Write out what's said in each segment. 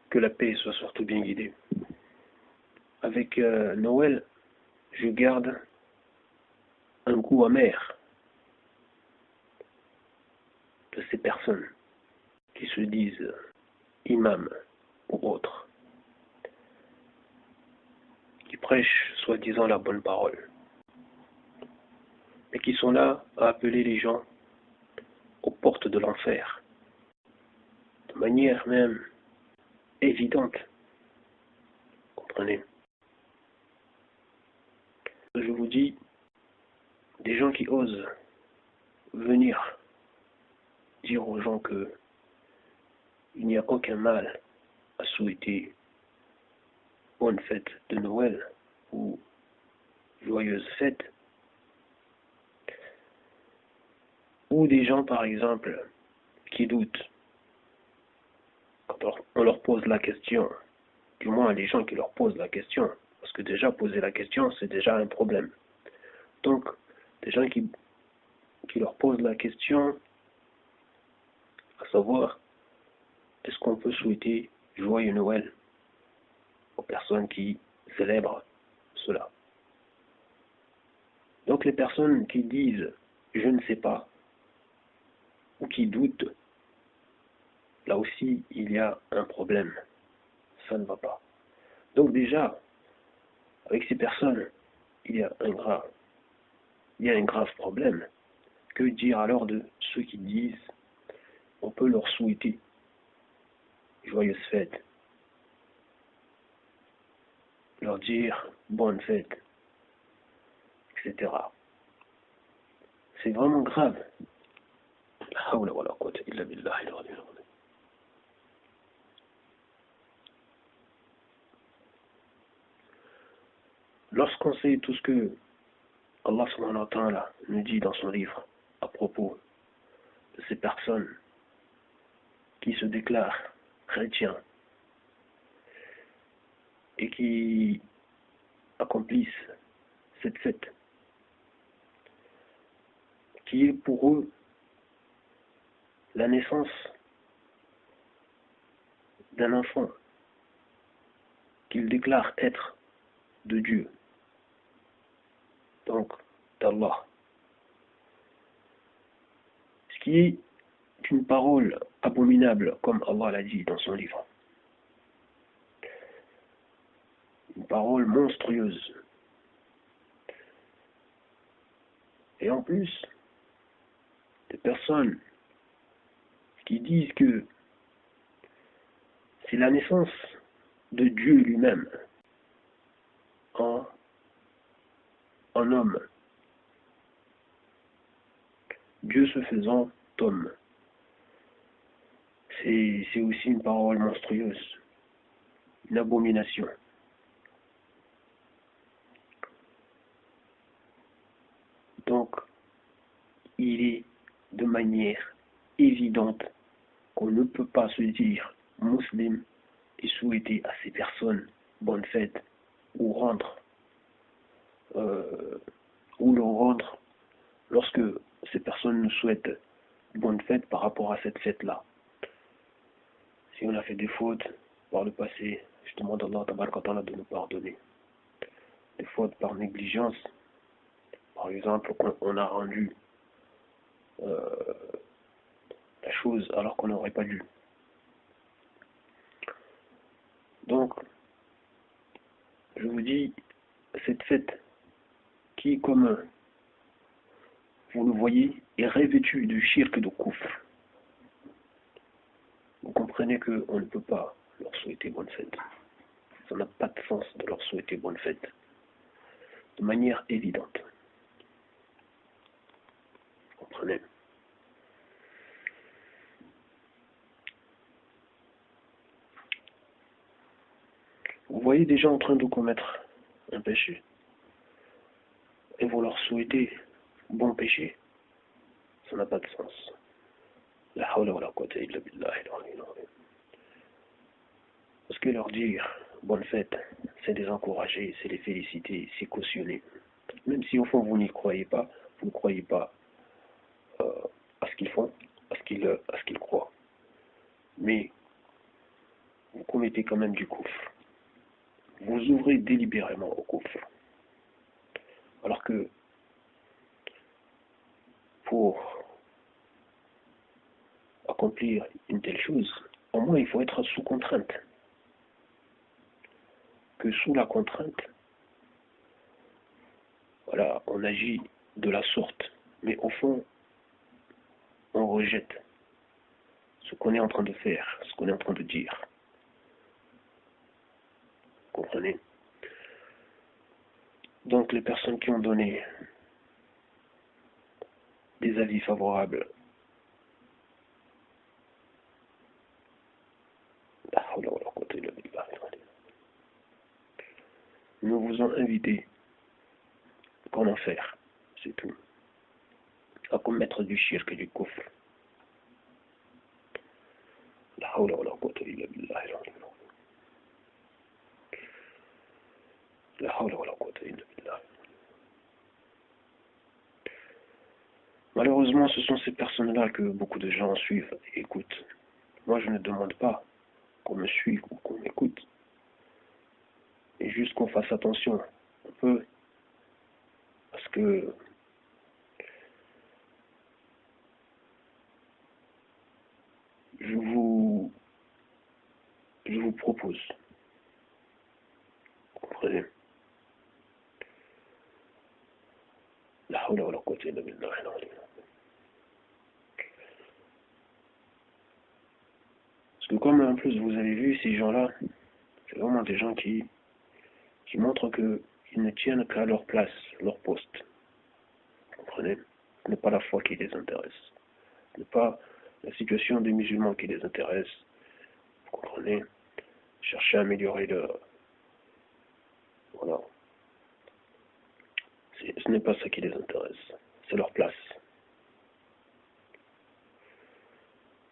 Que la paix soit surtout bien guidée. Avec Noël, je garde un goût amer de ces personnes qui se disent imams ou autres, qui prêchent soi-disant la bonne parole, mais qui sont là à appeler les gens aux portes de l'enfer, de manière même évidente. Comprenez? Je vous dis, des gens qui osent venir dire aux gens que il n'y a aucun mal à souhaiter bonne fête de Noël ou joyeuse fête, ou des gens par exemple qui doutent quand on leur pose la question, du moins les gens qui leur posent la question, parce que déjà poser la question c'est déjà un problème. Donc des gens qui leur posent la question, à savoir est-ce qu'on peut souhaiter joyeux Noël aux personnes qui célèbrent cela. Donc les personnes qui disent je ne sais pas ou qui doutent, là aussi il y a un problème, ça ne va pas. Donc déjà, avec ces personnes, il y a un grave problème. Que dire alors de ceux qui disent on peut leur souhaiter joyeuse fête, leur dire bonne fête, etc. C'est vraiment grave. Lorsqu'on sait tout ce que Allah subhanahu wa ta'ala nous dit dans son livre à propos de ces personnes qui se déclarent chrétiens et qui accomplissent cette fête, qui est pour eux la naissance d'un enfant qu'ils déclarent être de Dieu, donc d'Allah. Ce qui est une parole abominable, comme Allah l'a dit dans son livre. Une parole monstrueuse. Et en plus, des personnes qui disent que c'est la naissance de Dieu lui-même en homme. Dieu se faisant homme. C'est aussi une parole monstrueuse, une abomination. Donc, il est de manière évidente qu'on ne peut pas se dire musulman et souhaiter à ces personnes bonne fête ou leur rendre lorsque ces personnes nous souhaitent bonne fête par rapport à cette fête-là. Si on a fait des fautes par le passé, je demande à Allah tabaraka wa ta'ala de nous pardonner. Des fautes par négligence, par exemple, on a rendu la chose alors qu'on n'aurait pas dû. Donc, je vous dis, cette fête qui, comme vous le voyez, est revêtue de shirk et de koufr. Vous comprenez qu'on ne peut pas leur souhaiter bonne fête. Ça n'a pas de sens de leur souhaiter bonne fête. De manière évidente. Vous comprenez? Vous voyez des gens en train de commettre un péché. Et vous leur souhaitez bon péché. Ça n'a pas de sens. La hawla wa la quwwata illa billahi al-aliyyil azim. Parce que leur dire bonne fête, c'est les encourager, c'est les féliciter, c'est cautionner. Même si au fond vous n'y croyez pas, vous ne croyez pas à ce qu'ils font, à ce qu'ils croient. Mais vous commettez quand même du kufr. Vous ouvrez délibérément au kufr. Alors que pour accomplir une telle chose, au moins il faut être sous contrainte. Que sous la contrainte, voilà, on agit de la sorte, mais au fond, on rejette ce qu'on est en train de faire, ce qu'on est en train de dire. Vous comprenez? Donc les personnes qui ont donné des avis favorables, nous vous ont invité qu'en enfer, c'est tout, à commettre du shirk et du kufr. La hawla wa la quwwata illa billah. La hawla wa la quwwata illa billah. Malheureusement, ce sont ces personnes-là que beaucoup de gens suivent et écoutent. Moi, je ne demande pas qu'on me suive ou qu'on m'écoute, et juste qu'on fasse attention un peu, parce que je vous propose, vous comprenez, la hawla wa la quwwata illa billah. Parce que comme en plus vous avez vu ces gens-là, c'est vraiment des gens qui montrent qu'ils ne tiennent qu'à leur place, leur poste. Vous comprenez? Ce n'est pas la foi qui les intéresse. Ce n'est pas la situation des musulmans qui les intéresse. Vous comprenez? Chercher à améliorer leur... Voilà. Ce n'est pas ça qui les intéresse. C'est leur place.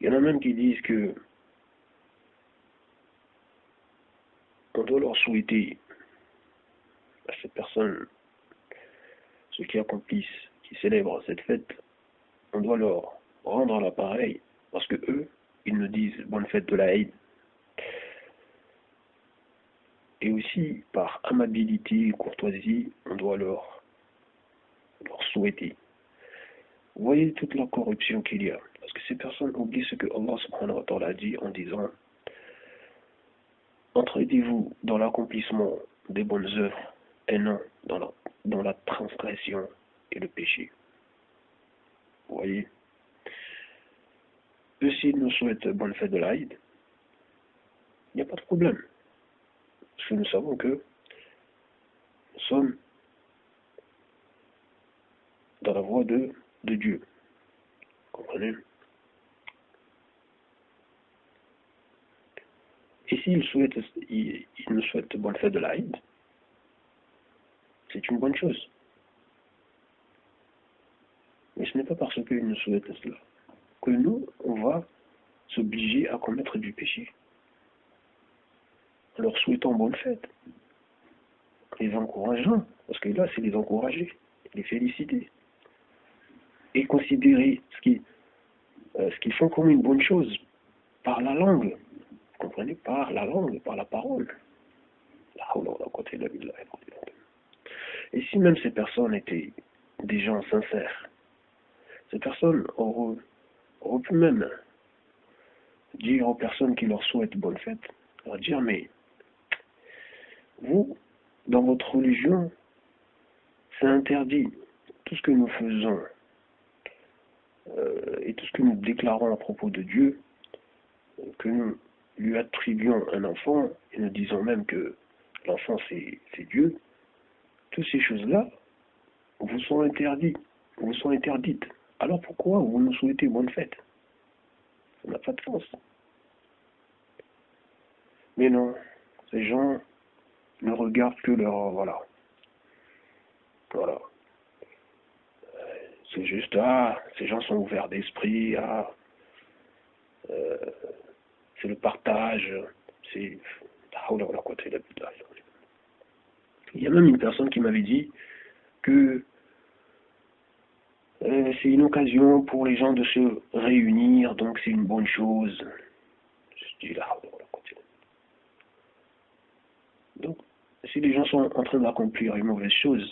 Il y en a même qui disent que on doit leur souhaiter à ces personnes, ceux qui accomplissent, qui célèbrent cette fête, on doit leur rendre l'appareil, parce que eux, ils nous disent bonne fête de la Eid. Et aussi, par amabilité, courtoisie, on doit leur souhaiter. Vous voyez toute la corruption qu'il y a. Parce que ces personnes oublient ce que Allah subhanahu wa ta'ala a dit en disant entraidez-vous dans l'accomplissement des bonnes œuvres et non dans la transgression et le péché. Vous voyez? Eux, s'ils nous souhaitent bonne fête de l'Aïd, il n'y a pas de problème. Parce que nous savons que nous sommes dans la voie de Dieu. Vous comprenez? Et s'ils nous souhaitent bonne fête de l'Aïd, c'est une bonne chose. Mais ce n'est pas parce qu'ils nous souhaitent cela que nous, on va s'obliger à commettre du péché. En leur souhaitant bonne fête, les encourageant, parce que là, c'est les encourager, les féliciter, et considérer ce qu'ils font comme une bonne chose par la langue. Vous comprenez? Par la langue, par la parole. Et si même ces personnes étaient des gens sincères, ces personnes auraient pu même dire aux personnes qui leur souhaitent bonne fête, leur dire, mais vous, dans votre religion, c'est interdit. Tout ce que nous faisons et tout ce que nous déclarons à propos de Dieu, que nous lui attribuons un enfant, et nous disons même que l'enfant c'est Dieu, toutes ces choses-là vous sont interdites. Alors pourquoi vous nous souhaitez bonne fête? Ça n'a pas de sens. Mais non, ces gens ne regardent que leur... Voilà. C'est juste, ces gens sont ouverts d'esprit, c'est le partage, c'est... Il y a même une personne qui m'avait dit que c'est une occasion pour les gens de se réunir, donc c'est une bonne chose. Je dis là, Si les gens sont en train d'accomplir une mauvaise chose,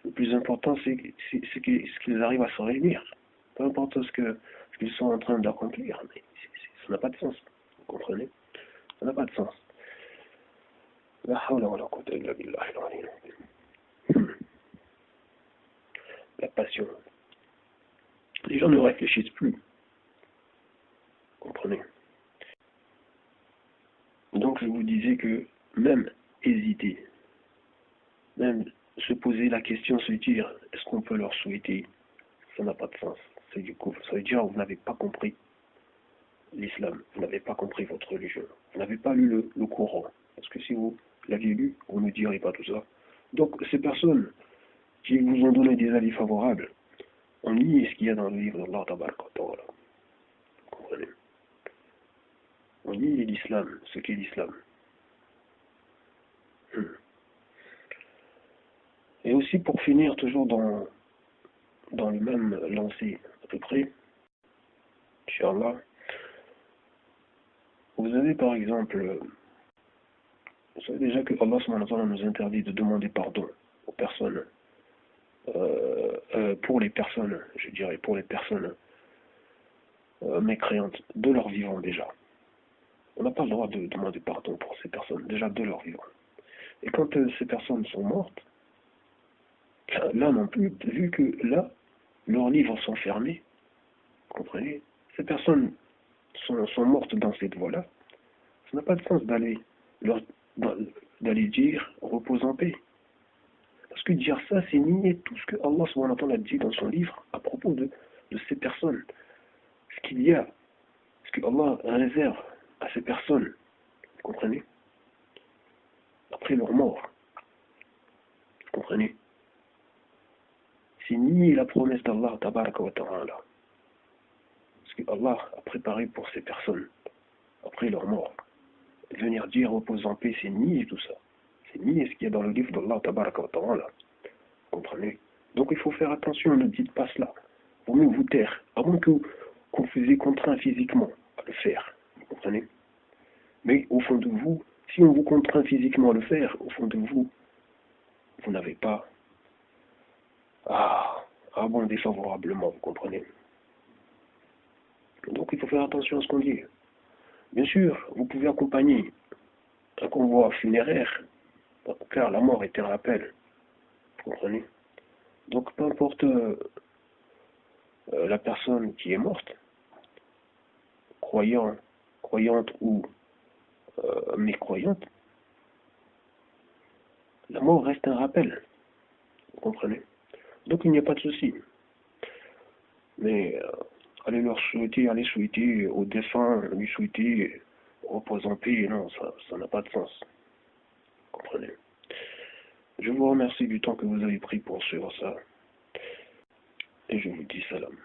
le plus important c'est qu'ils arrivent à se réunir. Peu importe ce qu'ils sont en train d'accomplir, mais ça n'a pas de sens. Vous comprenez? Ça n'a pas de sens. La hawla wa la quwwata illa billahi al-aliyyil azim. La passion. Les gens ne réfléchissent plus. Vous comprenez? Donc je vous disais que même hésiter, même se poser la question, se dire est-ce qu'on peut leur souhaiter, ça n'a pas de sens. C'est du coup, ça veut dire que vous n'avez pas compris l'islam, vous n'avez pas compris votre religion, vous n'avez pas lu le Coran. Parce que si vous l'aviez lu, vous ne diriez pas tout ça. Donc ces personnes qui vous ont donné des avis favorables, on lit ce qu'il y a dans le livre d'Allah Tabaraka wa Ta'ala. Vous comprenez? On lit l'islam, ce qu'est l'islam. Et aussi pour finir, toujours dans le même lancé à peu près, Inch'Allah, vous avez par exemple, vous savez déjà que Allah subhanahu wa ta'ala nous interdit de demander pardon aux personnes, pour les personnes, je dirais, pour les personnes mécréantes de leur vivant déjà. On n'a pas le droit de demander pardon pour ces personnes, déjà de leur vivant. Et quand ces personnes sont mortes, là non plus, vu que là, leurs livres sont fermés, vous comprenez, ces personnes sont mortes dans cette voie-là, ça n'a pas de sens d'aller dire repose en paix. Parce que dire ça, c'est nier tout ce que Allah subhanahu wa ta'ala dit dans son livre à propos de ces personnes. Ce qu'il y a, ce que Allah réserve à ces personnes, vous comprenez? Après leur mort, vous comprenez? C'est nier la promesse d'Allah tabaraka wa ta'ala. Ce que Allah a préparé pour ces personnes, après leur mort. Venir dire repose en paix, c'est nier tout ça. C'est nier ce qu'il y a dans le livre d'Allah tabaraka wa ta'ala. Vous comprenez? Donc il faut faire attention, ne dites pas cela. Vaut mieux vous taire, avant qu'on vous ait contraint physiquement à le faire. Vous comprenez? Mais au fond de vous, si on vous contraint physiquement à le faire, au fond de vous, vous n'avez pas à abonder favorablement, vous comprenez? Donc il faut faire attention à ce qu'on dit. Bien sûr, vous pouvez accompagner un convoi funéraire, car la mort est un rappel, vous comprenez? Donc peu importe la personne qui est morte, croyante ou mécroyante, la mort reste un rappel, vous comprenez? Donc il n'y a pas de souci. Mais aller aller souhaiter aux défunts, lui souhaiter repose en paix, non, ça n'a pas de sens. Vous comprenez? Je vous remercie du temps que vous avez pris pour suivre ça. Et je vous dis salam.